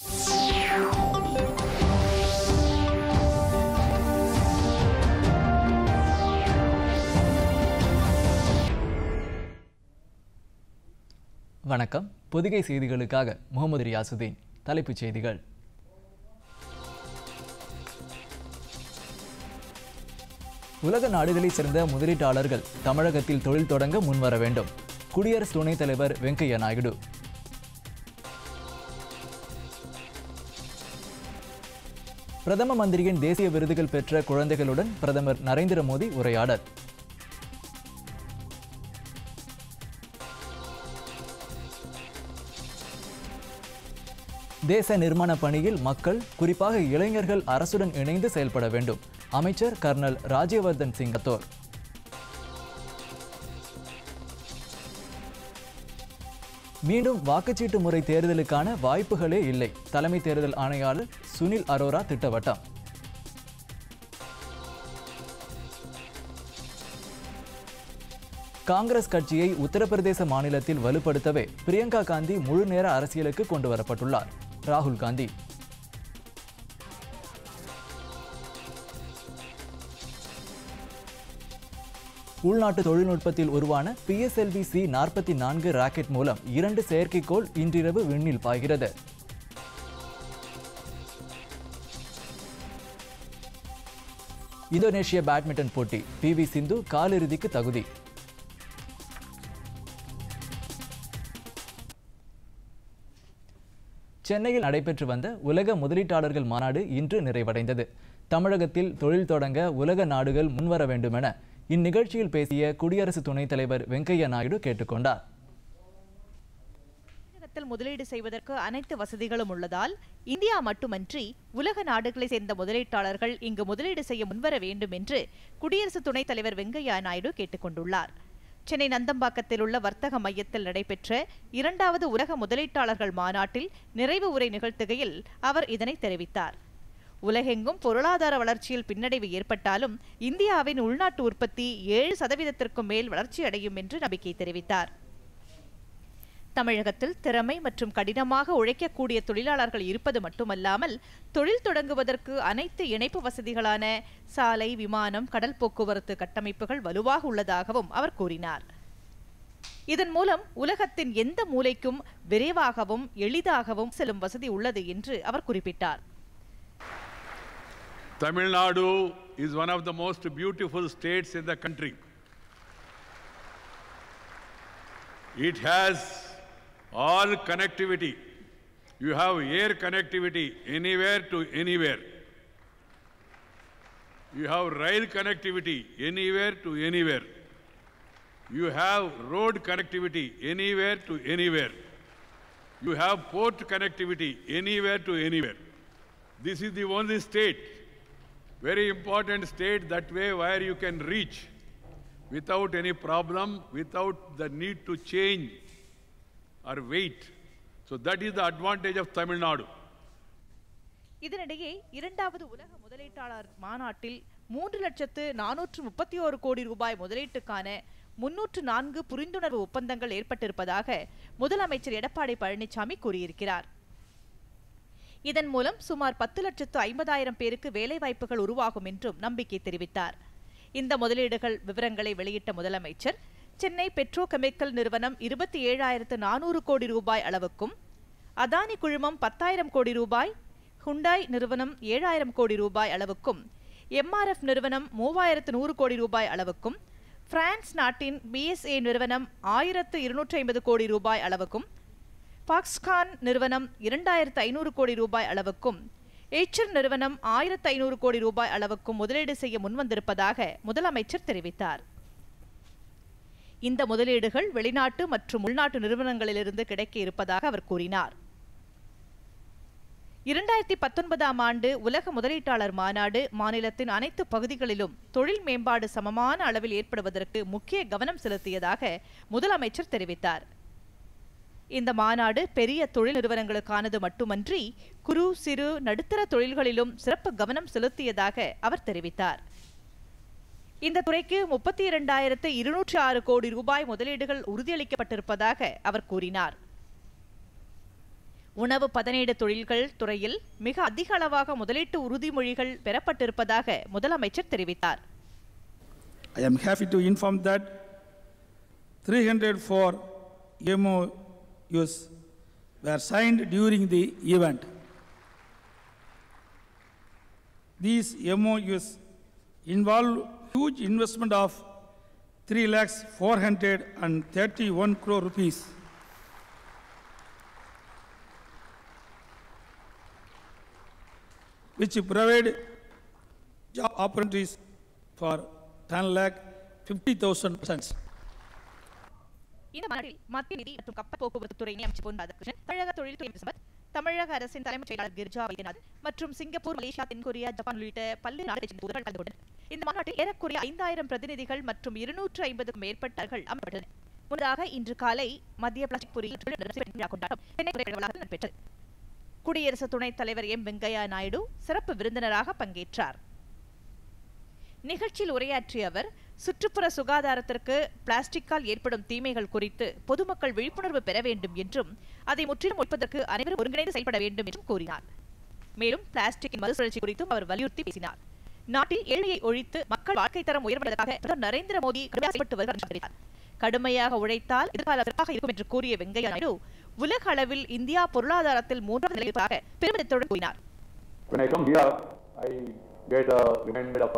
வணக்கம். பொதிகை செய்திகளுக்காக முகமது ரியாசுதீன். தலைப்புச் செய்திகள். உலக நாடுகளைச் சேர்ந்த முதலீட்டாளர்கள் தமிழகத்தில் தொழில் தொடங்க முன்வர வேண்டும். குடியரசு துணைத் தலைவர் வெங்கையா நாயுடு. பிரதம மந்திரியின் தேசிய விருதுகள் பெற்ற குழந்தைகளுடன் பிரதமர் நரேந்திர மோடி உரையாடல். தேச நிர்மாண பணியில் மக்கள், குறிப்பாக இளைஞர்கள் அரசுடன் இணைந்து செயல்பட வேண்டும். அமைச்சர் கர்னல் ராஜ்யவர்தன் சிங் ரத்தோர். மீண்டும் வாக்குச்சீட்டு முறை தேர்தலுக்கான வாய்ப்புகளே இல்லை. தலைமை தேர்தல் ஆணையாளர் சுனில் அரோரா திட்டவட்டம். காங்கிரஸ் கட்சியை உத்தரப்பிரதேச மாநிலத்தில் வலுப்படுத்தவே பிரியங்கா காந்தி முழு நேர அரசியலுக்கு கொண்டு வரப்பட்டுள்ளார். ராகுல் காந்தி. உள்நாட்டு தொழில்நுட்பத்தில் உருவான PSLV-C-44 ராக்கெட் மூலம் 2 செயற்கைக்கோள் இன்றிரவு விண்ணில் பாய்கிறது. இந்தோனேஷிய பேட்மிண்டன் போட்டி. PV சிந்து காலிறுதிக்கு தகுதி. சென்னையில் நடைபெற்று வந்த உலக முதலீட்டாளர்கள் மாநாடு இன்று நிறைவடைந்தது. தமிழகத்தில் தொழில் தொடங்க உலக நாடுகள் முன்வர வேண்டும் என இந்நிகழ்ச்சியில் பேசிய குடியரசு துணைத் தலைவர் வெங்கையா நாயுடு கேட்டுக்கொண்டார். தமிழகத்தில் முதலீடு செய்வதற்கு அனைத்து வசதிகளும் உள்ளதால் இந்தியா மட்டுமன்றி உலக நாடுகளை சேர்ந்த முதலீட்டாளர்கள் இங்கு முதலீடு செய்ய முன்வர வேண்டும் என்று குடியரசு துணைத் தலைவர் வெங்கையா நாயுடு கேட்டுக்கொண்டுள்ளார். சென்னை நந்தம்பாக்கத்தில் உள்ள வர்த்தக மையத்தில் நடைபெற்ற 2வது உலக முதலீட்டாளர்கள் மாநாட்டில் நிறைவு உரை நிகழ்த்துகையில் அவர் இதனை தெரிவித்தார். உலகெங்கும் பொருளாதார வளர்ச்சியில் பின்னடைவு ஏற்பட்டாலும் இந்தியாவின் உள்நாட்டு உற்பத்தி 7% மேல் வளர்ச்சி அடையும் என்று நம்பிக்கை தெரிவித்தார். தமிழகத்தில் திறமை மற்றும் கடினமாக உழைக்கக்கூடிய தொழிலாளர்கள் இருப்பது மட்டுமல்லாமல் தொழில் தொடங்குவதற்கு அனைத்து இணைப்பு வசதிகளான சாலை, விமானம், கடல் போக்குவரத்து கட்டமைப்புகள் வலுவாக உள்ளதாகவும் அவர் கூறினார். இதன் மூலம் உலகத்தின் எந்த மூலைக்கும் விரைவாகவும் எளிதாகவும் செல்லும் வசதி உள்ளது என்று அவர் குறிப்பிட்டார். Tamil Nadu is one of the most beautiful states in the country. It has all connectivity. You have air connectivity anywhere to anywhere. You have rail connectivity anywhere to anywhere. You have road connectivity anywhere to anywhere. You have port connectivity anywhere to anywhere. This is the only state, very important state that way where you can reach without any problem, without the need to change or wait. So that is the advantage of Tamil Nadu. இதனிடையே 2வது உலக முதலீட்டாளர் மாநாட்டில் 3,431 கோடி ரூபாய் முதலீட்டுக்கான 304 புரிந்துணர்வு ஒப்பந்தங்கள் ஏற்பட்டிருப்பதாக முதலமைச்சர் எடப்பாடி பழனிசாமி கூறியிருக்கிறார். இதன் மூலம் சுமார் 10,50,000 பேருக்கு வேலைவாய்ப்புகள் உருவாகும் என்றும் நம்பிக்கை தெரிவித்தார். இந்த முதலீடுகள் விவரங்களை வெளியிட்ட முதலமைச்சர் சென்னை பெட்ரோ கெமிக்கல் நிறுவனம் 27,400 கோடி ரூபாய் அளவுக்கும், அதானி குழுமம் 10,000 கோடி ரூபாய், ஹுண்டாய் நிறுவனம் 7,000 கோடி ரூபாய் அளவுக்கும், MRF நிறுவனம் 3,100 கோடி ரூபாய் அளவுக்கும், பிரான்ஸ் நாட்டின் BSA நிறுவனம் 1,250 கோடி ரூபாய் அளவுக்கும், பாக்ஸ்கான் நிறுவனம் 2,500 கோடி ரூபாய் அளவுக்கும், ஏச்சர் நிறுவனம் 1,500 கோடி ரூபாய் அளவுக்கும் முதலீடு செய்ய முன்வந்திருப்பதாக முதலமைச்சர் தெரிவித்தார். இந்த முதலீடுகள் வெளிநாட்டு மற்றும் உள்நாட்டு நிறுவனங்களிலிருந்து கிடைக்க இருப்பதாக அவர் கூறினார். 2019ஆம் ஆண்டு உலக முதலீட்டாளர் மாநாடு மாநிலத்தின் அனைத்து பகுதிகளிலும் தொழில் மேம்பாடு சமமான அளவில் ஏற்படுவதற்கு முக்கிய கவனம் செலுத்தியதாக முதலமைச்சர் தெரிவித்தார். இந்த மாநாடு பெரிய தொழில் நிறுவனங்களுக்கானது மட்டுமன்றி குறு, சிறு, நடுத்தர தொழில்களிலும் சிறப்பு கவனம் செலுத்தியதாக அவர் தெரிவித்தார். இந்த துறைக்கு 32,206 கோடி ரூபாய் முதலீடுகள் உறுதியளிக்கப்பட்டிருப்பதாக அவர் கூறினார். உணவு பதனீடு தொழில்கள் துறையில் மிக அதிக அளவாக முதலீட்டு உறுதிமொழிகள் பெறப்பட்டிருப்பதாக முதலமைச்சர் தெரிவித்தார். I am happy to inform that 304 MOUs were signed during the event. These MOUs involve huge investment of 3,431 crore rupees. Which provide job opportunities for 10,50,000 persons. இந்த மாநாட்டில் மத்திய நிதி மற்றும் கப்பல் போக்குவரத்து துறை அமைச்சர் பொன் ராதாகிருஷ்ணன், தமிழக தொழில்துறை அமைச்சர், தமிழக அரசின் தலைமைச் செயலாளர் கிரிஜா வைத்தியநாத் மற்றும் சிங்கப்பூர், மலேசியா, தென்கொரியா, ஜப்பான் உள்ளிட்ட பல்வேறு நாடுகளைச் சேர்ந்த தூதர்கள் கலந்து கொண்டனர். இந்த மாநாட்டில் ஏறக்குறைய 5,000 பிரதிநிதிகள் மற்றும் 250க்கும் மேற்பட்டவர்கள் அமர்த்தப்பட்டனர். முன்னதாக இன்று காலை மத்திய பிளாஸ்டிக் பொறியியல் விழா கொண்டாட்டம் சென்னை வளாகத்தில் நடைபெற்றது. குடியரசு துணைத் தலைவர் எம். வெங்கையா நாயுடு சிறப்பு விருந்தினராக பங்கேற்றார். நிகழ்ச்சியில் உரையாற்றிய அவர், சுற்றுப்புற சுகாதாரத்திற்கு பிளாஸ்டிக்கால் ஏற்படும் தீமைகள் குறித்து பொதுமக்கள் விழிப்புணர்வு பெற வேண்டும் என்றும் அதை முற்றிலும் ஒழிப்பதற்கு அனைவரும் ஒருங்கிணைந்து செயல்பட வேண்டும் என்றும் கூறினார். மேலும் பிளாஸ்டிக்கின் மறுசுழற்சி குறித்தும் அவர் வலியுறுத்தி பேசினார். நாட்டில் ஏழ்மையை ஒழித்து மக்கள் வாழ்க்கை தரம் உயர்வதற்காக பிரதமர் நரேந்திர மோடி செயல்பட்டு வருகிறார். கடுமையாக உழைத்தால் எதிர்காலத்திற்காக இருக்கும் என்று கூறிய வெங்கையா நாயுடு, உலக அளவில் இந்தியா பொருளாதாரத்தில் 3வது நிலையில் இருப்பதாக பெருமிதத்துடன் கூறினார். When I come here, I get reminded of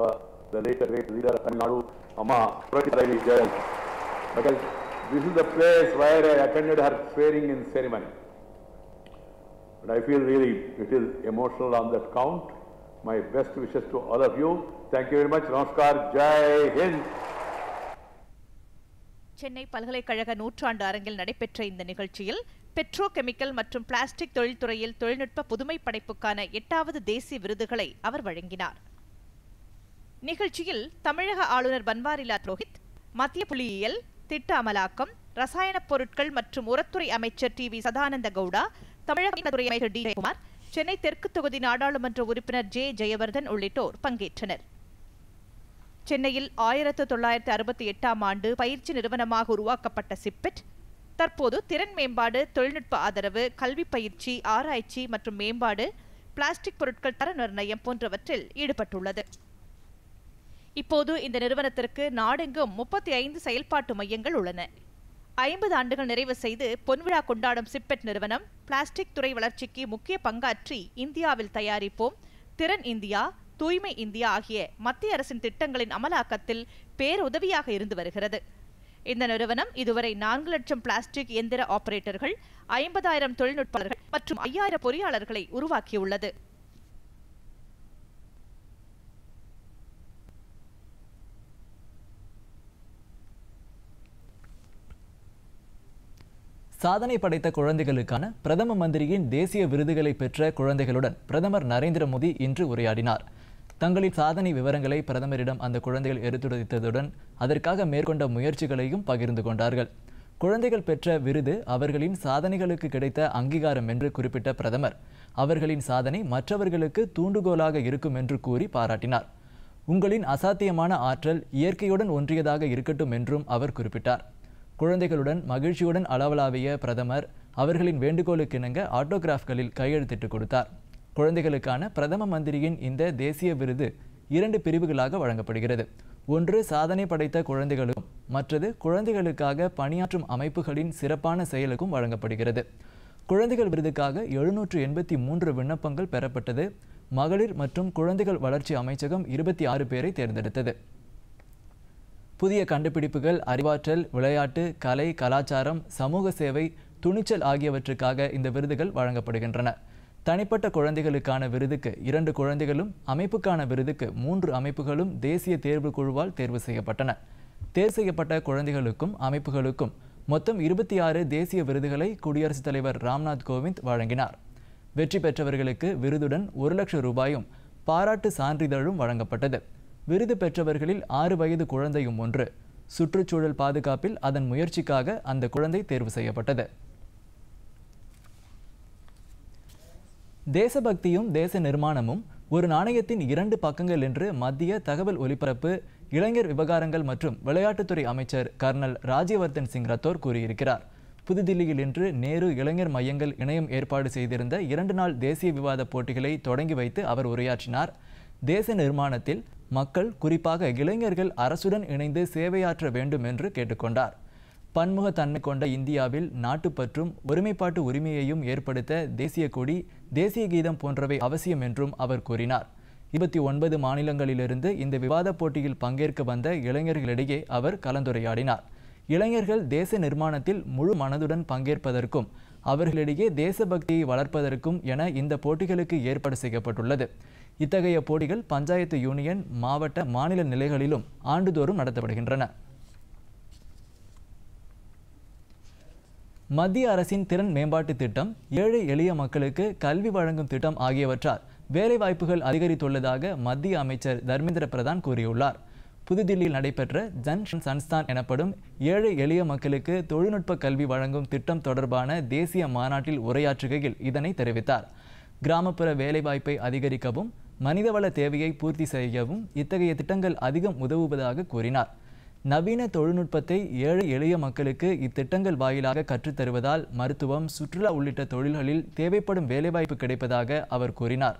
the late great leader of Tamil Nadu, Amma Purathi Jayal, because this is the place where I attended her swearing in ceremony. And I feel really it is emotional on that count. My best wishes to all of you. Thank you very much. Namaskar. Jai Hind. Chennai பல்கலைக்கழக நூற்றாண்டு அரங்கில் நடைபெற்ற இந்த நிகழ்ச்சியில் Pedro chemical மற்றும் plastic தொழில்துறையில் தொழில்நுட்ப புதுமை படைப்புக்கான 8வது தேசிய விருதுகளை அவர் வழங்கினார். நிகழ்ச்சியில் தமிழக ஆளுநர் பன்வாரிலால் புரோஹித், மத்திய புள்ளியியல், திட்ட அமலாக்கம், ரசாயனப் பொருட்கள் மற்றும் உரத்துறை அமைச்சர் டி. வி. சதானந்த கவுடா, தமிழக மீன்வளத்துறை அமைச்சர் டி. ஜெயக்குமார், சென்னை தெற்கு தொகுதி நாடாளுமன்ற உறுப்பினர் ஜே. ஜெயவர்தன் உள்ளிட்டோர் பங்கேற்றனர். சென்னையில் 1968ஆம் ஆண்டு பயிற்சி நிறுவனமாக உருவாக்கப்பட்ட சிப்பெட் தற்போது திறன் மேம்பாடு, தொழில்நுட்ப ஆதரவு, கல்வி பயிற்சி, ஆராய்ச்சி மற்றும் மேம்பாடு, பிளாஸ்டிக் பொருட்கள் தர நிர்ணயம் போன்றவற்றில் ஈடுபட்டுள்ளது. இப்போது இந்த நிறுவனத்திற்கு நாடெங்கும் 35 செயல்பாட்டு மையங்கள் உள்ளன. 50 ஆண்டுகள் நிறைவு செய்து பொன்விழா கொண்டாடும் சிப்பெட் நிறுவனம் பிளாஸ்டிக் துறை வளர்ச்சிக்கு முக்கிய பங்காற்றி இந்தியாவில் தயாரிப்போம், திறன் இந்தியா, தூய்மை இந்தியா ஆகிய மத்திய அரசின் திட்டங்களின் அமலாக்கத்தில் பேருதவியாக இருந்து வருகிறது. இந்த நிறுவனம் இதுவரை 4 லட்சம் பிளாஸ்டிக் இயந்திர ஆபரேட்டர்கள், 50,000 தொழில்நுட்பாளர்கள் மற்றும் 5,000 பொறியாளர்களை உருவாக்கியுள்ளது. சாதனை படைத்த குழந்தைகளுக்கான பிரதம மந்திரியின் தேசிய விருதுகளை பெற்ற குழந்தைகளுடன் பிரதமர் நரேந்திர மோடி இன்று உரையாடினார். தங்களின் சாதனை விவரங்களை பிரதமரிடம் அந்த குழந்தைகள் எடுத்துரைத்ததுடன் அதற்காக மேற்கொண்ட முயற்சிகளையும் பகிர்ந்து கொண்டார்கள். குழந்தைகள் பெற்ற விருது அவர்களின் சாதனைகளுக்கு கிடைத்த அங்கீகாரம் என்று குறிப்பிட்ட பிரதமர், அவர்களின் சாதனை மற்றவர்களுக்கு தூண்டுகோலாக இருக்கும் என்று கூறி பாராட்டினார். உங்களின் அசாத்தியமான ஆற்றல் இயற்கையுடன் ஒன்றியதாக இருக்கட்டும் என்றும் அவர் குறிப்பிட்டார். குழந்தைகளுடன் மகிழ்ச்சியுடன் அளவலாவிய பிரதமர் அவர்களின் வேண்டுகோளுக்கிணங்க ஆட்டோகிராஃப்களில் கையெழுத்திட்டு கொடுத்தார். குழந்தைகளுக்கான பிரதம மந்திரியின் இந்த தேசிய விருது 2 பிரிவுகளாக வழங்கப்படுகிறது. ஒன்று சாதனை படைத்த குழந்தைகளுக்கும், மற்றது குழந்தைகளுக்காக பணியாற்றும் அமைப்புகளின் சிறப்பான செயலுக்கும் வழங்கப்படுகிறது. குழந்தைகள் விருதுக்காக 783 விண்ணப்பங்கள் பெறப்பட்டது. மகளிர் மற்றும் குழந்தைகள் வளர்ச்சி அமைச்சகம் 26 பேரை தேர்ந்தெடுத்தது. புதிய கண்டுபிடிப்புகள், அறிவாற்றல், விளையாட்டு, கலை, கலாச்சாரம், சமூக சேவை, துணிச்சல் ஆகியவற்றுக்காக இந்த விருதுகள் வழங்கப்படுகின்றன. தனிப்பட்ட குழந்தைகளுக்கான விருதுக்கு 2 குழந்தைகளும், அமைப்புக்கான விருதுக்கு 3 அமைப்புகளும் தேசிய தேர்வு குழுவால் தேர்வு செய்யப்பட்டன. தேர்வு செய்யப்பட்ட குழந்தைகளுக்கும் அமைப்புகளுக்கும் மொத்தம் 26 தேசிய விருதுகளை குடியரசுத் தலைவர் ராம்நாத் கோவிந்த் வழங்கினார். வெற்றி பெற்றவர்களுக்கு விருதுடன் 1 லட்சம் ரூபாயும் பாராட்டு சான்றிதழும் வழங்கப்பட்டது. விருது பெற்றவர்களில் 6 வயது குழந்தையும் ஒன்று. சுற்றுச்சூழல் பாதுகாப்பில் அதன் முயற்சிக்காக அந்த குழந்தை தேர்வு செய்யப்பட்டது. தேசபக்தியும் தேச நிர்மாணமும் ஒரு நாணயத்தின் 2 பக்கங்கள் என்று மத்திய தகவல் ஒலிபரப்பு, இளைஞர் விவகாரங்கள் மற்றும் விளையாட்டுத்துறை அமைச்சர் கர்னல் ராஜ்யவர்தன் சிங் ரத்தோர் கூறியிருக்கிறார். புதுதில்லியில் இன்று நேரு இளைஞர் மையங்கள் இணையம் ஏற்பாடு செய்திருந்த 2 நாள் தேசிய விவாத போட்டிகளை தொடங்கி வைத்து அவர் உரையாற்றினார். தேச நிர்மாணத்தில் மக்கள், குறிப்பாக இளைஞர்கள் அரசுடன் இணைந்து சேவையாற்ற வேண்டும் என்று கேட்டுக்கொண்டார். பன்முகத்தன்மை கொண்ட இந்தியாவில் நாட்டுப்பற்றும் ஒருமைப்பாட்டு உரிமையையும் ஏற்படுத்த தேசிய கொடி, தேசிய கீதம் போன்றவை அவசியம் என்றும் அவர் கூறினார். 29 மாநிலங்களிலிருந்து இந்த விவாத போட்டியில் பங்கேற்க வந்த இளைஞர்களிடையே அவர் கலந்துரையாடினார். இளைஞர்கள் தேச நிர்மாணத்தில் முழு மனதுடன் பங்கேற்பதற்கும் அவர்களிடையே தேசபக்தியை வளர்ப்பதற்கும் என இந்த போட்டிகளுக்கு ஏற்பாடு செய்யப்பட்டுள்ளது. இத்தகைய போட்டிகள் பஞ்சாயத்து யூனியன், மாவட்ட, மாநில நிலைகளிலும் ஆண்டுதோறும் நடத்தப்படுகின்றன. மத்திய அரசின் திறன் மேம்பாட்டு திட்டம், ஏழை எளிய மக்களுக்கு கல்வி வழங்கும் திட்டம் ஆகியவற்றால் வேலைவாய்ப்புகள் அதிகரித்துள்ளதாக மத்திய அமைச்சர் தர்மேந்திர பிரதான் கூறியுள்ளார். புதுதில்லியில் நடைபெற்ற ஜன் சன்ஸ்தான் எனப்படும் ஏழை எளிய மக்களுக்கு தொழில்நுட்ப கல்வி வழங்கும் திட்டம் தொடர்பான தேசிய மாநாட்டில் உரையாற்றுகையில் இதனை தெரிவித்தார். கிராமப்புற வேலைவாய்ப்பை அதிகரிக்கவும் மனிதவள தேவையை பூர்த்தி செய்யவும் இத்தகைய திட்டங்கள் அதிகம் உதவுவதாக கூறினார். நவீன தொழில்நுட்பத்தை ஏழை எளிய மக்களுக்கு இத்திட்டங்கள் வாயிலாக கற்றுத்தருவதால் மருத்துவம், சுற்றுலா உள்ளிட்ட தொழில்களில் தேவைப்படும் வேலைவாய்ப்பு கிடைப்பதாக அவர் கூறினார்.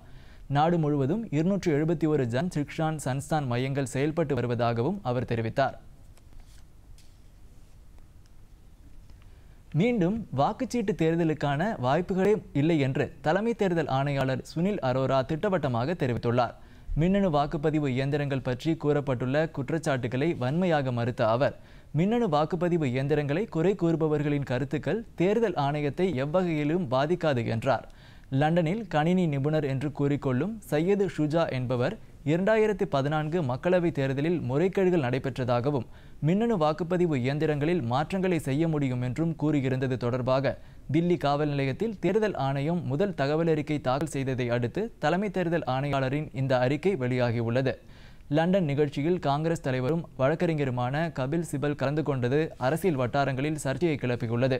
நாடு முழுவதும் 271 ஜன் சிக்ஷான் சன்ஸ்தான் மையங்கள் செயல்பட்டு வருவதாகவும் அவர் தெரிவித்தார். மீண்டும் வாக்குச்சீட்டு தேர்தலுக்கான வாய்ப்புகளே இல்லை என்று தலைமை தேர்தல் ஆணையாளர் சுனில் அரோரா திட்டவட்டமாக தெரிவித்துள்ளார். மின்னணு வாக்குப்பதிவு இயந்திரங்கள் பற்றி கூறப்பட்டுள்ள குற்றச்சாட்டுகளை வன்மையாக மறுத்த அவர், மின்னணு வாக்குப்பதிவு இயந்திரங்களை குறை கூறுபவர்களின் கருத்துக்கள் தேர்தல் ஆணையத்தை எவ்வகையிலும் பாதிக்காது என்றார். லண்டனில் கணினி நிபுணர் என்று கூறிக்கொள்ளும் சையது ஷுஜா என்பவர் 2014 மக்களவைத் தேர்தலில் முறைகேடுகள் நடைபெற்றதாகவும் மின்னணு வாக்குப்பதிவு இயந்திரங்களில் மாற்றங்களை செய்ய முடியும் என்றும் கூறியிருந்தது தொடர்பாக தில்லி காவல் நிலையத்தில் தேர்தல் ஆணையம் முதல் தகவல் அறிக்கை தாக்கல் செய்ததை அடுத்து தலைமை தேர்தல் ஆணையாளரின் இந்த அறிக்கை வெளியாகியுள்ளது. லண்டன் நிகழ்ச்சியில் காங்கிரஸ் தலைவரும் வழக்கறிஞருமான கபில் சிபல் கலந்து கொண்டது அரசியல் வட்டாரங்களில் சர்ச்சையை கிளப்பியுள்ளது.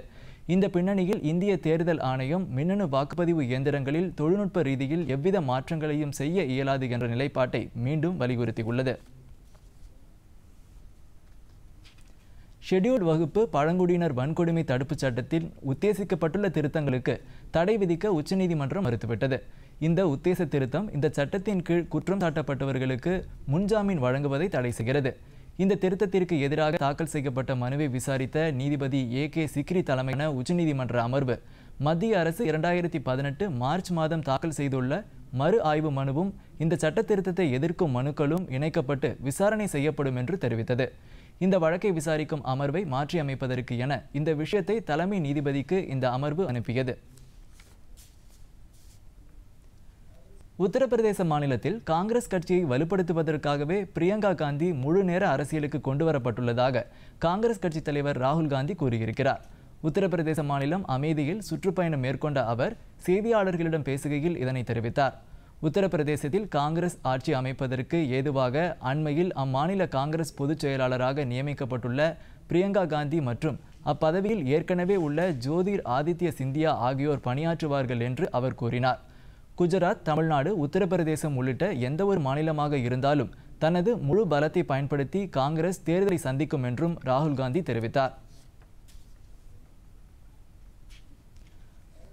இந்த பின்னணியில் இந்திய தேர்தல் ஆணையம் மின்னணு வாக்குப்பதிவு இயந்திரங்களில் தொழில்நுட்ப ரீதியில் எவ்வித மாற்றங்களையும் செய்ய இயலாது என்ற நிலைப்பாட்டை மீண்டும் வலியுறுத்தியுள்ளது. ஷெட்யூல்டு வகுப்பு பழங்குடியினர் வன்கொடுமை தடுப்புச் சட்டத்தில் உத்தேசிக்கப்பட்டுள்ள திருத்தங்களுக்கு தடை விதிக்க உச்சநீதிமன்றம் மறுத்துவிட்டது. இந்த உத்தேச திருத்தம் இந்த சட்டத்தின் கீழ் குற்றம் சாட்டப்பட்டவர்களுக்கு முன்ஜாமீன் வழங்குவதை தடை செய்கிறது. இந்த திருத்தத்திற்கு எதிராக தாக்கல் செய்யப்பட்ட மனுவை விசாரித்த நீதிபதி A.K. சிக்ரி தலைமையிலான உச்சநீதிமன்ற அமர்வு, மத்திய அரசு 2018 மார்ச் மாதம் தாக்கல் செய்துள்ள மறு ஆய்வு மனுவும் இந்த சட்ட திருத்தத்தை எதிர்க்கும் மனுக்களும் இணைக்கப்பட்டு விசாரணை செய்யப்படும் என்று தெரிவித்தது. இந்த வழக்கை விசாரிக்கும் அமர்வை மாற்றியமைப்பதற்கு என இந்த விஷயத்தை தலைமை நீதிபதிக்கு இந்த அமர்வு அனுப்பியது. உத்தரப்பிரதேச மாநிலத்தில் காங்கிரஸ் கட்சியை வலுப்படுத்துவதற்காகவே பிரியங்கா காந்தி முழு நேர அரசியலுக்கு கொண்டுவரப்பட்டுள்ளதாக காங்கிரஸ் கட்சி தலைவர் ராகுல் காந்தி கூறியிருக்கிறார். உத்தரப்பிரதேச மாநிலம் அமேதியில் சுற்றுப்பயணம் மேற்கொண்ட அவர் செய்தியாளர்களிடம் பேசுகையில் இதனை தெரிவித்தார். உத்தரப்பிரதேசத்தில் காங்கிரஸ் ஆட்சி அமைப்பதற்கு ஏதுவாக அண்மையில் அம்மாநில காங்கிரஸ் பொதுச் செயலாளராக நியமிக்கப்பட்டுள்ள பிரியங்கா காந்தி மற்றும் அப்பதவியில் ஏற்கனவே உள்ள ஜோதிர் ஆதித்ய சிந்தியா ஆகியோர் பணியாற்றுவார்கள் என்று அவர் கூறினார். குஜராத், தமிழ்நாடு, உத்தரப்பிரதேசம் உள்ளிட்ட எந்த ஒரு மாநிலமாக இருந்தாலும் தனது முழு பலத்தை பயன்படுத்தி காங்கிரஸ் தேர்தலை சந்திக்கும் என்றும் ராகுல் காந்தி தெரிவித்தார்.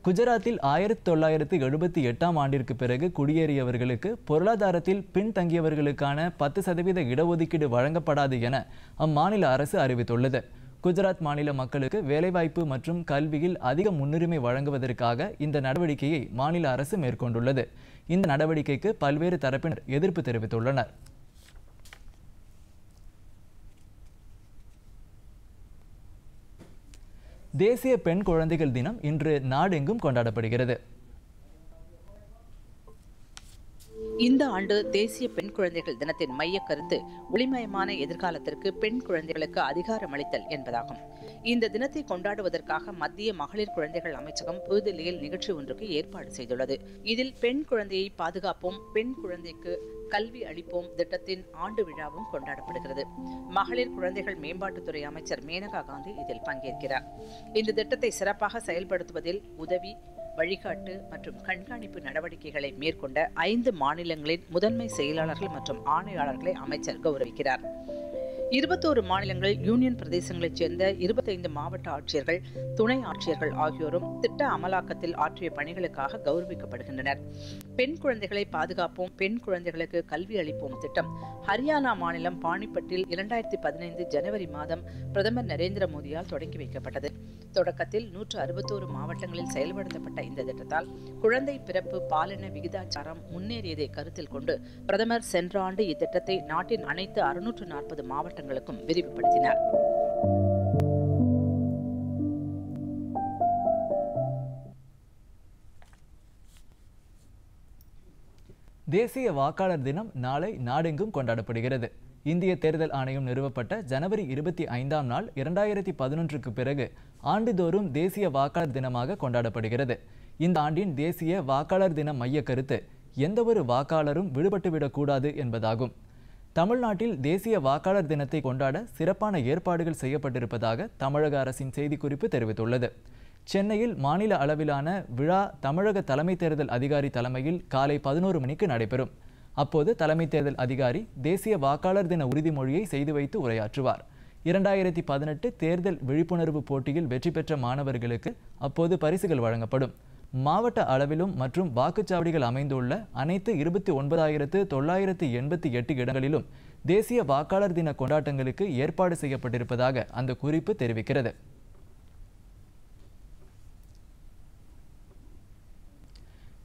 குஜராத்தில் 1978ஆம் ஆண்டிற்கு பிறகு குடியேறியவர்களுக்கு பொருளாதாரத்தில் பின்தங்கியவர்களுக்கான 10% இடஒதுக்கீடு வழங்கப்படாது என அம்மாநில அரசு அறிவித்துள்ளது. குஜராத் மாநில மக்களுக்கு வேலைவாய்ப்பு மற்றும் கல்வியில் அதிக முன்னுரிமை வழங்குவதற்காக இந்த நடவடிக்கையை மாநில அரசு மேற்கொண்டுள்ளது. இந்த நடவடிக்கைக்கு பல்வேறு தரப்பினர் எதிர்ப்பு தெரிவித்துள்ளனர். தேசிய பெண் குழந்தைகள் தினம் இன்று நாடெங்கும் கொண்டாடப்படுகிறது. இந்த ஆண்டு தேசிய பெண் குழந்தைகள் தினத்தின் மைய கருத்து ஒளிமயமான எதிர்காலத்திற்கு பெண் குழந்தைகளுக்கு அதிகாரமளித்தல் என்பதாகும். இந்த தினத்தை கொண்டாடுவதற்காக மத்திய மகளிர் குழந்தைகள் அமைச்சகம் புதுதில்லியில் நிகழ்ச்சி ஒன்றுக்கு ஏற்பாடு செய்துள்ளது. இதில் பெண் குழந்தையை பாதுகாப்போம், பெண் குழந்தைக்கு கல்வி அளிப்போம் திட்டத்தின் ஆண்டு விழாவும் கொண்டாடப்படுகிறது. மகளிர் குழந்தைகள் மேம்பாட்டுத்துறை அமைச்சர் மேனகா காந்தி இதில் பங்கேற்கிறார். இந்த திட்டத்தை சிறப்பாக செயல்படுத்துவதில் உதவி, வழிகாட்டு மற்றும் கண்காணிப்பு நடவடிக்கைகளை மேற்கொண்ட 5 மாநிலங்களின் முதன்மை செயலாளர்கள் மற்றும் ஆணையாளர்களை அமைச்சர் கௌரவிக்கிறார். 21 மாநிலங்கள், யூனியன் பிரதேசங்களைச் சேர்ந்த 25 மாவட்ட ஆட்சியர்கள், துணை ஆட்சியர்கள் ஆகியோரும் திட்ட அமலாக்கத்தில் ஆற்றிய பணிகளுக்காக கௌரவிக்கப்படுகின்றனர். பெண் குழந்தைகளை பாதுகாப்போம், பெண் குழந்தைகளுக்கு கல்வி அளிப்போம் திட்டம் ஹரியானா மாநிலம் பாணிப்பட்டில் 2015 ஜனவரி மாதம் பிரதமர் நரேந்திர மோடியால் தொடங்கி வைக்கப்பட்டது. தொடக்கத்தில் 161 மாவட்டங்களில் செயல்படுத்தப்பட்ட இந்த திட்டத்தால் குழந்தை பிறப்பு பாலின விகிதாச்சாரம் முன்னேறியதை கருத்தில் கொண்டு பிரதமர் சென்ற ஆண்டு இத்திட்டத்தை நாட்டின் அனைத்து 640 மாவட்டங்களுக்கும் விரிவுபடுத்தினார். தேசிய வாக்காளர் தினம் நாளை நாடெங்கும் கொண்டாடப்படுகிறது. இந்திய தேர்தல் ஆணையம் நிறுவப்பட்ட ஜனவரி 25ஆம் நாள் 2011க்கு பிறகு ஆண்டுதோறும் தேசிய வாக்காளர் தினமாக கொண்டாடப்படுகிறது. இந்த ஆண்டின் தேசிய வாக்காளர் தின மைய கருத்து எந்தவொரு வாக்காளரும் விடுபட்டுவிடக்கூடாது என்பதாகும். தமிழ்நாட்டில் தேசிய வாக்காளர் தினத்தை கொண்டாட சிறப்பான ஏற்பாடுகள் செய்யப்பட்டிருப்பதாக தமிழக அரசின் செய்திக்குறிப்பு தெரிவித்துள்ளது. சென்னையில் மாநில அளவிலான விழா தமிழக தலைமை தேர்தல் அதிகாரி தலைமையில் காலை 11 மணிக்கு நடைபெறும். அப்போது தலைமை தேர்தல் அதிகாரி தேசிய வாக்காளர் தின உறுதிமொழியை செய்து வைத்து உரையாற்றுவார். 2018 தேர்தல் விழிப்புணர்வு போட்டியில் வெற்றி பெற்ற மாணவர்களுக்கு அப்போது பரிசுகள் வழங்கப்படும். மாவட்ட அளவிலும் மற்றும் வாக்குச்சாவடிகள் அமைந்துள்ள அனைத்து 29,988 இடங்களிலும் தேசிய வாக்காளர் தின கொண்டாட்டங்களுக்கு ஏற்பாடு செய்யப்பட்டிருப்பதாக அந்த குறிப்பு தெரிவிக்கிறது.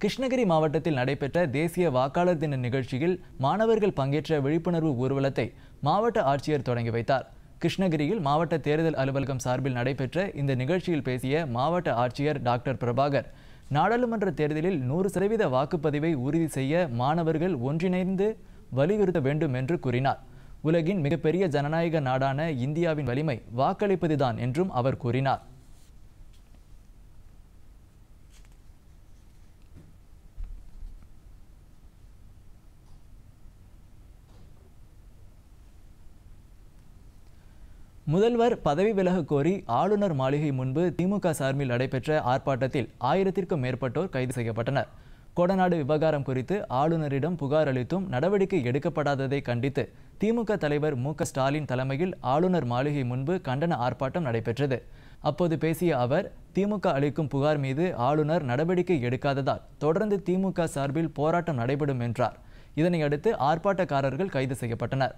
கிருஷ்ணகிரி மாவட்டத்தில் நடைபெற்ற தேசிய வாக்காளர் தின நிகழ்ச்சியில் மாணவர்கள் பங்கேற்ற விழிப்புணர்வு ஊர்வலத்தை மாவட்ட ஆட்சியர் தொடங்கி வைத்தார். கிருஷ்ணகிரியில் மாவட்ட தேர்தல் அலுவலகம் சார்பில் நடைபெற்ற இந்த நிகழ்ச்சியில் பேசிய மாவட்ட ஆட்சியர் டாக்டர் பிரபாகர், நாடாளுமன்ற தேர்தலில் 100% வாக்குப்பதிவை உறுதி செய்ய மாணவர்கள் ஒன்றிணைந்து வலியுறுத்த வேண்டும் என்று கூறினார். உலகின் மிகப்பெரிய ஜனநாயக நாடான இந்தியாவின் வலிமை வாக்களிப்பதுதான் என்றும் அவர் கூறினார். முதல்வர் பதவி விலக கோரி ஆளுநர் மாளிகை முன்பு திமுக சார்பில் நடைபெற்ற ஆர்ப்பாட்டத்தில் 1000க்கும் மேற்பட்டோர் கைது செய்யப்பட்டனர். கொடநாடு விவகாரம் குறித்து ஆளுநரிடம் புகார் அளித்தும் நடவடிக்கை எடுக்கப்படாததை கண்டித்து திமுக தலைவர் மு.க. ஸ்டாலின் தலைமையில் ஆளுநர் மாளிகை முன்பு கண்டன ஆர்ப்பாட்டம் நடைபெற்றது. அப்போது பேசிய அவர், திமுக அளிக்கும் புகார் மீது ஆளுநர் நடவடிக்கை எடுக்காததால் தொடர்ந்து திமுக சார்பில் போராட்டம் நடைபெறும் என்றார். இதனையடுத்து ஆர்ப்பாட்டக்காரர்கள் கைது செய்யப்பட்டனர்.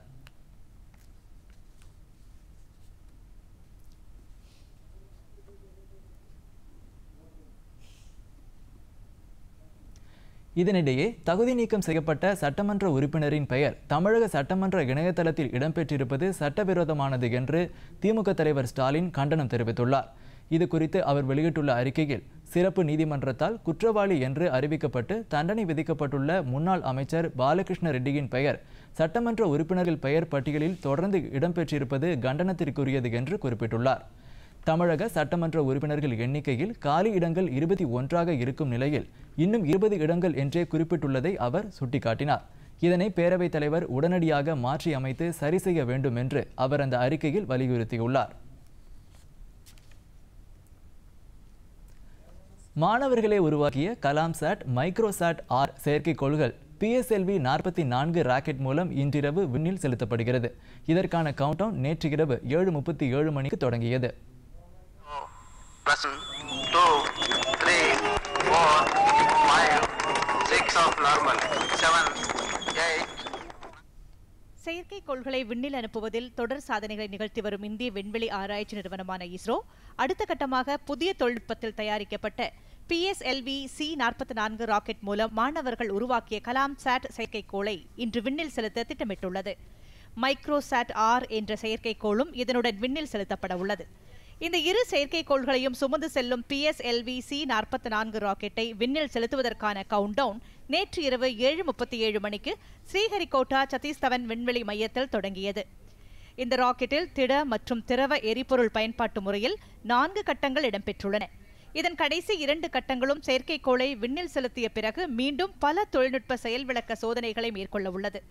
இதனிடையே தகுதி நீக்கம் செய்யப்பட்ட சட்டமன்ற உறுப்பினரின் பெயர் தமிழக சட்டமன்ற இணையதளத்தில் இடம்பெற்றிருப்பது சட்டவிரோதமானது என்று திமுக தலைவர் ஸ்டாலின் கண்டனம் தெரிவித்துள்ளார். இது குறித்து அவர் வெளியிட்டுள்ள அறிக்கையில், சிறப்பு நீதிமன்றத்தால் குற்றவாளி என்று அறிவிக்கப்பட்டு தண்டனை விதிக்கப்பட்டுள்ள முன்னாள் அமைச்சர் பாலகிருஷ்ண ரெட்டியின் பெயர் சட்டமன்ற உறுப்பினர்கள் பெயர் பட்டியலில் தொடர்ந்து இடம்பெற்றிருப்பது கண்டனத்திற்குரியது என்று குறிப்பிட்டுள்ளார். தமிழக சட்டமன்ற உறுப்பினர்கள் எண்ணிக்கையில் காலி இடங்கள் 21ஆக இருக்கும் நிலையில் இன்னும் 20 இடங்கள் என்றே குறிப்பிட்டுள்ளதை அவர் சுட்டிக்காட்டினார். இதனை பேரவைத் தலைவர் உடனடியாக மாற்றி அமைத்து சரி செய்ய வேண்டும் என்று அவர் அந்த அறிக்கையில் வலியுறுத்தியுள்ளார். மாணவர்களை உருவாக்கிய கலாம்சாட், மைக்ரோசாட் ஆர் செயற்கைக்கோள்கள் PSLV 44 ராக்கெட் மூலம் இன்றிரவு விண்ணில் செலுத்தப்படுகிறது. இதற்கான கவுண்டவுன் நேற்று இரவு 7:37 மணிக்கு தொடங்கியது. 1, 2, 3, 4, 5, 6 of normal, 7, 8. செயற்கைக்கோள்களை விண்ணில் அனுப்புவதில் தொடர் சாதனைகளை நிகழ்த்தி வரும் இந்திய விண்வெளி ஆராய்ச்சி நிறுவனமான இஸ்ரோ அடுத்த கட்டமாக புதிய தொழில்நுட்பத்தில் தயாரிக்கப்பட்ட PSLV C-44 ராக்கெட் மூலம் மாணவர்கள் உருவாக்கிய கலாம்சாட் செயற்கைக்கோளை இன்று விண்ணில் செலுத்த திட்டமிட்டுள்ளது. மைக்ரோசாட் ஆர் என்ற செயற்கைக்கோளும் இதனுடன் விண்ணில் செலுத்தப்பட உள்ளது. இந்த இரு செயற்கைக்கோள்களையும் சுமந்து செல்லும் PSLV C-44 ராக்கெட்டை விண்ணில் செலுத்துவதற்கான கவுண்டவுன் நேற்று இரவு 7:37 மணிக்கு ஸ்ரீஹரிகோட்டா சதீஷ் தவன் விண்வெளி மையத்தில் தொடங்கியது. இந்த ராக்கெட்டில் திட மற்றும் திரவ எரிபொருள் பயன்பாட்டு முறையில் 4 கட்டங்கள் இடம்பெற்றுள்ளன. இதன் கடைசி 2 கட்டங்களும் செயற்கைக்கோளை விண்ணில் செலுத்திய பிறகு மீண்டும் பல தொழில்நுட்ப செயல்விளக்க சோதனைகளை மேற்கொள்ள உள்ளது.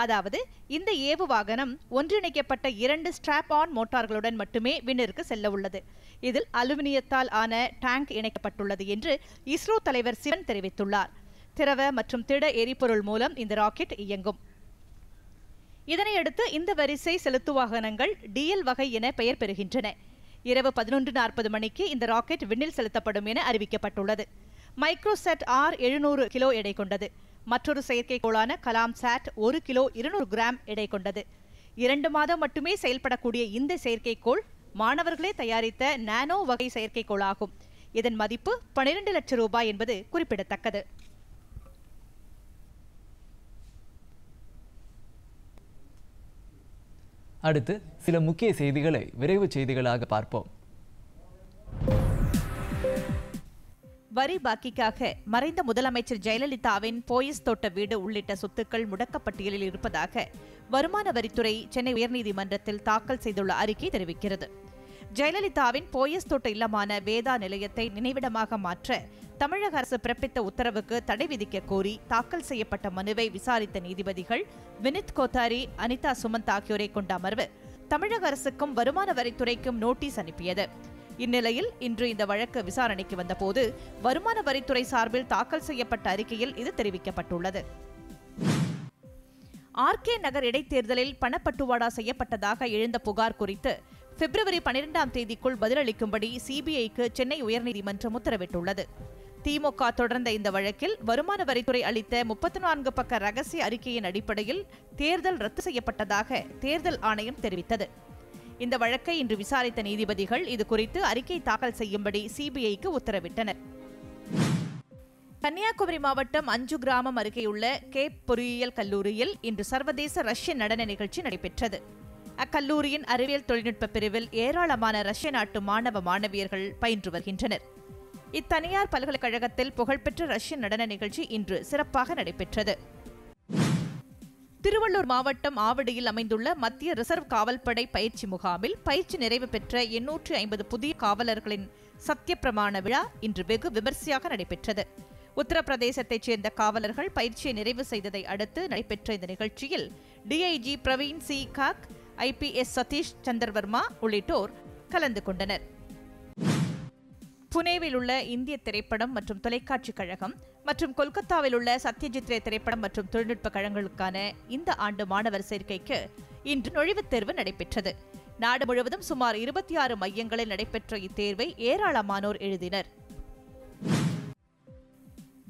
அதாவது, இந்த ஏவு வாகனம் ஒன்றிணைக்கப்பட்ட 2 ஸ்ட்ராப் ஆன் மோட்டார்களுடன் மட்டுமே விண்ணிற்கு செல்ல உள்ளது. இதில் அலுமினியத்தால் ஆன டேங்க் இணைக்கப்பட்டுள்ளது என்று இஸ்ரோ தலைவர் சிவன் தெரிவித்துள்ளார். திரவ மற்றும் திட எரிபொருள் மூலம் இந்த ராக்கெட் இயங்கும். இதனையடுத்து இந்த வரிசை செலுத்து வாகனங்கள் DL வகை என பெயர் பெறுகின்றன. இரவு 11:40 மணிக்கு இந்த ராக்கெட் விண்ணில் செலுத்தப்படும் என அறிவிக்கப்பட்டுள்ளது. மைக்ரோசாட் R700 கிலோ எடை கொண்டது. மற்றொரு செயற்கைக்கோளான கலாம் சாட் 1 கிலோ 200 கிராம் எடை கொண்டது. 2 மாதம் மட்டுமே செயல்படக்கூடிய இந்த செயற்கைக்கோள் மாணவர்களே தயாரித்த நானோ வகை செயற்கைக்கோளாகும். இதன் மதிப்பு 12 லட்சம் ரூபாய் என்பது குறிப்பிடத்தக்கது. அடுத்து சில முக்கிய செய்திகளை விரைவு செய்திகளாக பார்ப்போம். வரி பாக்கிக்காக மறைந்த முதலமைச்சர் ஜெயலலிதாவின் போயஸ் தோட்ட வீடு உள்ளிட்ட சொத்துக்கள் முடக்கப்பட்டியலில் இருப்பதாக வருமான வரித்துறை சென்னை உயர்நீதிமன்றத்தில் தாக்கல் செய்துள்ள அறிக்கை தெரிவிக்கிறது. ஜெயலலிதாவின் போயஸ் தோட்ட இல்லமான வேதா நிலையத்தை நினைவிடமாக மாற்ற தமிழக அரசு பிறப்பித்த உத்தரவுக்கு தடை விதிக்க கோரி தாக்கல் செய்யப்பட்ட மனுவை விசாரித்த நீதிபதிகள் வினித் கோத்தாரி, அனிதா சுமந்த் ஆகியோரை கொண்ட அமர்வு தமிழக அரசுக்கும் வருமான வரித்துறைக்கும் நோட்டீஸ் அனுப்பியது. இந்நிலையில் இன்று இந்த வழக்கு விசாரணைக்கு வந்தபோது வருமான வரித்துறை சார்பில் தாக்கல் செய்யப்பட்ட அறிக்கையில் இது தெரிவிக்கப்பட்டுள்ளது. RK நகர் இடைத்தேர்தலில் பணப்பட்டுவாடா செய்யப்பட்டதாக எழுந்த புகார் குறித்து பிப்ரவரி 12ஆம் தேதிக்குள் பதிலளிக்கும்படி CBIக்கு சென்னை உயர்நீதிமன்றம் உத்தரவிட்டுள்ளது. திமுக தொடர்ந்த இந்த வழக்கில் வருமான வரித்துறை அளித்த 34 பக்க ரகசிய அறிக்கையின் அடிப்படையில் தேர்தல் ரத்து செய்யப்பட்டதாக தேர்தல் ஆணையம் தெரிவித்தது. இந்த வழக்கை இன்று விசாரித்த நீதிபதிகள் இதுகுறித்து அறிக்கை தாக்கல் செய்யும்படி CBIக்கு உத்தரவிட்டனர். கன்னியாகுமரி மாவட்டம் 5 கிராமம் அருகேயுள்ள கேப் பொறியியல் கல்லூரியில் இன்று சர்வதேச ரஷ்ய நடன நிகழ்ச்சி நடைபெற்றது. அக்கல்லூரியின் அறிவியல் தொழில்நுட்ப பிரிவில் ஏராளமான ரஷ்ய நாட்டு மாணவ மாணவியர்கள் பயின்று வருகின்றனர். இத்தனியார் பல்கலைக்கழகத்தில் புகழ்பெற்ற ரஷ்ய நடன நிகழ்ச்சி இன்று சிறப்பாக நடைபெற்றது. திருவள்ளூர் மாவட்டம் ஆவடியில் அமைந்துள்ள மத்திய ரிசர்வ் காவல்படை பயிற்சி முகாமில் பயிற்சி நிறைவு பெற்ற 850 புதிய காவலர்களின் சத்தியப்பிரமாண விழா இன்று வெகு விமர்சையாக நடைபெற்றது. உத்தரப்பிரதேசத்தைச் சேர்ந்த காவலர்கள் பயிற்சியை நிறைவு செய்ததை அடுத்து நடைபெற்ற இந்த நிகழ்ச்சியில் DIG பிரவீன் சி காக், IPS சதீஷ் சந்திரவர்மா உள்ளிட்டோர் கலந்து கொண்டனர். புனேவில் உள்ள இந்திய திரைப்படம் மற்றும் தொலைக்காட்சி கழகம் மற்றும் கொல்கத்தாவில் உள்ள சத்யஜித் ரே திரைப்படம் மற்றும் தொழில்நுட்ப கழகங்களுக்கான இந்த ஆண்டு மாணவர் சேர்க்கைக்கு இன்று நுழைவுத் தேர்வு நடைபெற்றது. நாடு முழுவதும் சுமார் 26 மையங்களில் நடைபெற்ற இத்தேர்வை ஏராளமானோர் எழுதினர்.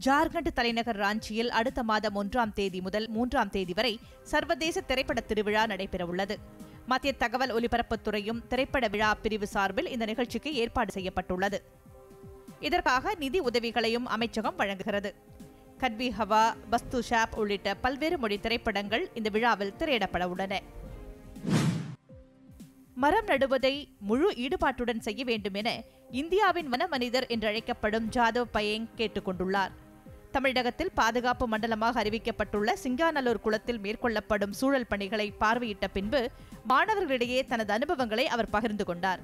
ஜார்க்கண்ட் தலைநகர் ராஞ்சியில் அடுத்த மாதம் 1ஆம் தேதி முதல் 3ஆம் தேதி வரை சர்வதேச திரைப்பட திருவிழா நடைபெறவுள்ளது. மத்திய தகவல் ஒலிபரப்புத்துறையும் திரைப்பட விழா பிரிவு சார்பில் இந்த நிகழ்ச்சிக்கு ஏற்பாடு செய்யப்பட்டுள்ளது. இதற்காக நிதி உதவிகளையும் அமைச்சகம் வழங்குகிறது. கட்வி ஹவா, பஸ்து ஷாப் உள்ளிட்ட பல்வேறு மொழி திரைப்படங்கள் இந்த விழாவில் திரையிடப்பட உள்ளன. மரம் நடுவதை முழு ஈடுபாட்டுடன் செய்ய வேண்டும் என இந்தியாவின் வன மனிதர் என்று அழைக்கப்படும் ஜாதவ் பயேங் கேட்டுக் கொண்டுள்ளார். தமிழகத்தில் பாதுகாப்பு மண்டலமாக அறிவிக்கப்பட்டுள்ள சிங்காநல்லூர் குளத்தில் மேற்கொள்ளப்படும் சூழல் பணிகளை பார்வையிட்ட பின்பு மாணவர்களிடையே தனது அனுபவங்களை அவர் பகிர்ந்து கொண்டார்.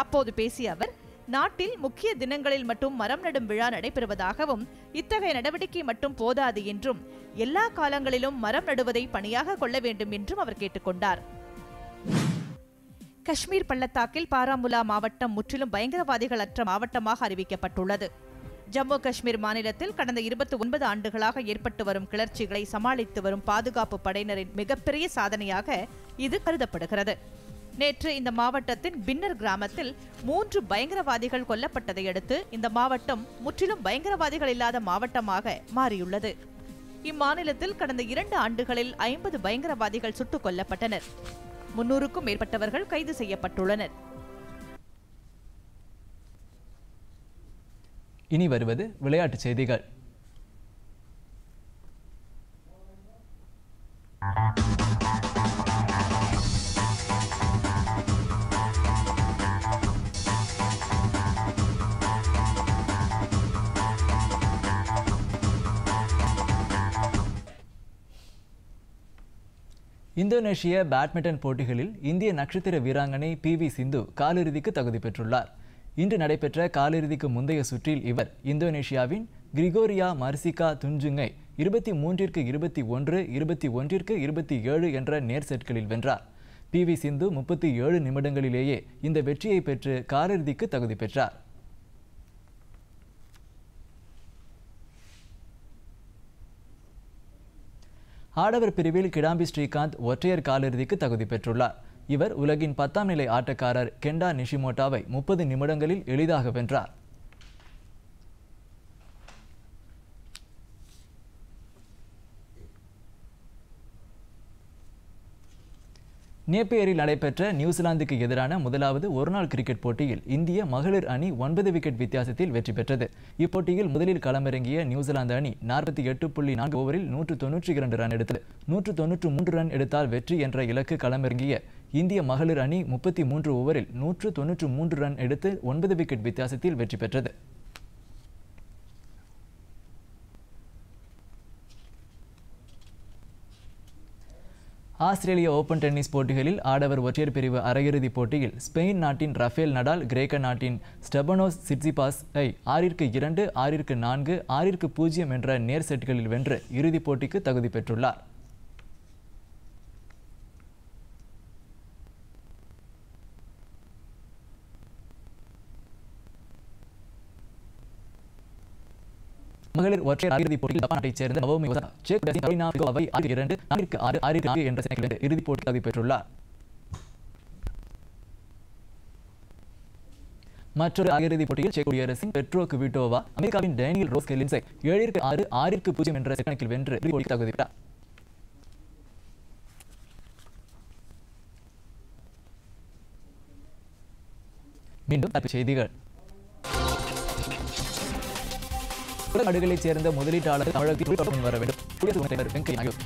அப்போது பேசிய அவர், நாட்டில் முக்கிய தினங்களில் மட்டும் மரம் நடும் விழா நடைபெறுவதாகவும் இத்தகைய நடவடிக்கை மட்டும் போதாது என்றும் எல்லா காலங்களிலும் மரம் நடுவதை பணியாக கொள்ள வேண்டும் என்றும் அவர் கேட்டுக்கொண்டார். காஷ்மீர் பள்ளத்தாக்கில் பாராமுல்லா மாவட்டம் முற்றிலும் பயங்கரவாதிகள் அற்ற மாவட்டமாக அறிவிக்கப்பட்டுள்ளது. ஜம்மு காஷ்மீர் மாநிலத்தில் கடந்த 29 ஆண்டுகளாக ஏற்பட்டு வரும் கிளர்ச்சிகளை சமாளித்து வரும் பாதுகாப்பு படையினரின் மிகப்பெரிய சாதனையாக இது கருதப்படுகிறது. நேற்று இந்த மாவட்டத்தின் பின்னர் கிராமத்தில் 3 பயங்கரவாதிகள் கொல்லப்பட்டதை அடுத்து இந்த மாவட்டம் முற்றிலும் பயங்கரவாதிகள் இல்லாத மாவட்டமாக மாறியுள்ளது. இம்மாநிலத்தில் கடந்த 2 ஆண்டுகளில் 50 பயங்கரவாதிகள் சுட்டுக் கொல்லப்பட்டனர். 300க்கும் மேற்பட்டவர்கள் கைது செய்யப்பட்டுள்ளனர். இனி வருவது விளையாட்டுச் செய்திகள். இந்தோனேஷிய பேட்மிண்டன் போட்டிகளில் இந்திய நட்சத்திர வீராங்கனை PV சிந்து காலிறுதிக்கு தகுதி பெற்றுள்ளார். இன்று நடைபெற்ற காலிறுதிக்கு முந்தைய சுற்றில் இவர் இந்தோனேஷியாவின் கிரிகோரியா மர்சிகா துன்ஜுங்கை 23-21, 21-27 என்ற நேர் செட்களில் வென்றார். PV சிந்து 37 நிமிடங்களிலேயே இந்த வெற்றியை பெற்று காலிறுதிக்கு தகுதி பெற்றார். ஆடவர் பிரிவில் கிடாம்பி ஸ்ரீகாந்த் ஒற்றையர் காலிறுதிக்கு தகுதி பெற்றுள்ளார். இவர் உலகின் 10ஆம் நிலை ஆட்டக்காரர் கெண்டா நிஷிமோட்டோவை 30 நிமிடங்களில் எளிதாக வென்றார். நேப்பியரில் நடைபெற்ற நியூசிலாந்துக்கு எதிரான முதலாவது ஒருநாள் கிரிக்கெட் போட்டியில் இந்திய மகளிர் அணி 9 விக்கெட் வித்தியாசத்தில் வெற்றி பெற்றது. இப்போட்டியில் முதலில் களமிறங்கிய நியூசிலாந்து அணி 48.4 ஓவரில் 192 ரன் எடுத்தது. 193 ரன் எடுத்தால் வெற்றி என்ற இலக்கு களமிறங்கிய இந்திய மகளிர் அணி 33 ஓவரில் 193 ரன் எடுத்து 9 விக்கெட் வித்தியாசத்தில் வெற்றி பெற்றது. ஆஸ்திரேலிய ஓபன் டென்னிஸ் போட்டிகளில் ஆடவர் ஒற்றையர் பிரிவு அரையிறுதிப் போட்டியில் ஸ்பெயின் நாட்டின் ரஃபேல் நடால் கிரேக்க நாட்டின் ஸ்டெபனோஸ் சிட்சிபாஸை 6-2, 6-4, 6-0 என்ற நேர் செட்டுகளில் வென்று இறுதிப் போட்டிக்கு தகுதி பெற்றுள்ளார். மகளிர் ஒற்றையர் அரையிறுதிப் போட்டியில் ஜப்பான் நாட்டைச் சேர்ந்த நவோமி ஒசாகா செக் குடியரசின் கரோலினா பிளிஸ்கோவாவை 6-2, 4-6, 6-4 என்ற செட்டில் வென்று இறுதிப் போட்டிக்கு தகுதி பெற்றுள்ளார். மற்றொரு அரையிறுதிப் போட்டியில் செக் குடியரசின் பெட்ரோ குவிட்டோவா அமெரிக்காவின் டேனியல் ரோஸ் கெல்லின்ஸை 7-6, 6-0 என்ற செட் கணக்கில் வென்று இறுதிப் போட்டிக்கு தகுதி பெற்றார். மீண்டும் தலைப்புச் செய்திகள். உலக நாடுகளைச் சேர்ந்த முதலீட்டாளர்கள் தமிழகத்தில் தொழில் வர வேண்டும். குடியரசு துணைத் தலைவர் வெங்கையா நாயுடு.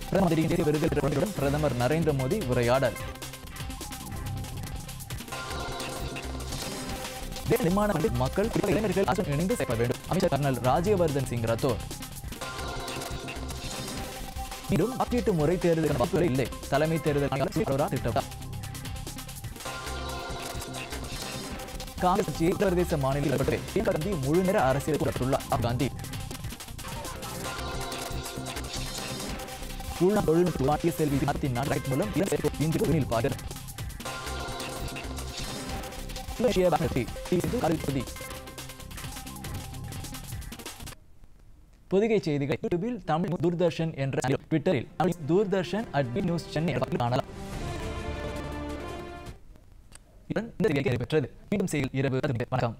பிரதம மந்திரியின் தேசிய விருதுகள் பெற்ற குழந்தைகளுடன் பிரதமர் நரேந்திர மோடி உரையாடல். தேச நிர்மாண பணியில் மக்கள் இளைஞர்கள் இணைந்து செயல்பட வேண்டும். அமைச்சர் கர்னல் ராஜ்யவர்தன் சிங் ரத்தோர். மீண்டும் வாக்கீட்டு முறை தேர்தலுக்கான வாக்குகள் இல்லை. தலைமை தேர்தல் ஆணையாளர் திட்டமிட்டார். காங்கிரஸ் கட்சியை உத்தரப்பிரதேச மாநிலத்தில் காந்தி முழுநேர அரசியல் கூறப்பட்டுள்ளார். காந்தி உள்நாட்டு தொழில்நுட்ப வாக்கிய செல்வி மூலம் இந்திய பாடர் பொதிகை செய்திகள் யூடியூபில் தமிழ் தூர்தர்ஷன் என்ற ட்விட்டரில் தூர்தர்ஷன் @நியூஸ் சென்னை காணலாம். இந்த பெற்றது. மீண்டும் செய்திகள் இரவு. வணக்கம்.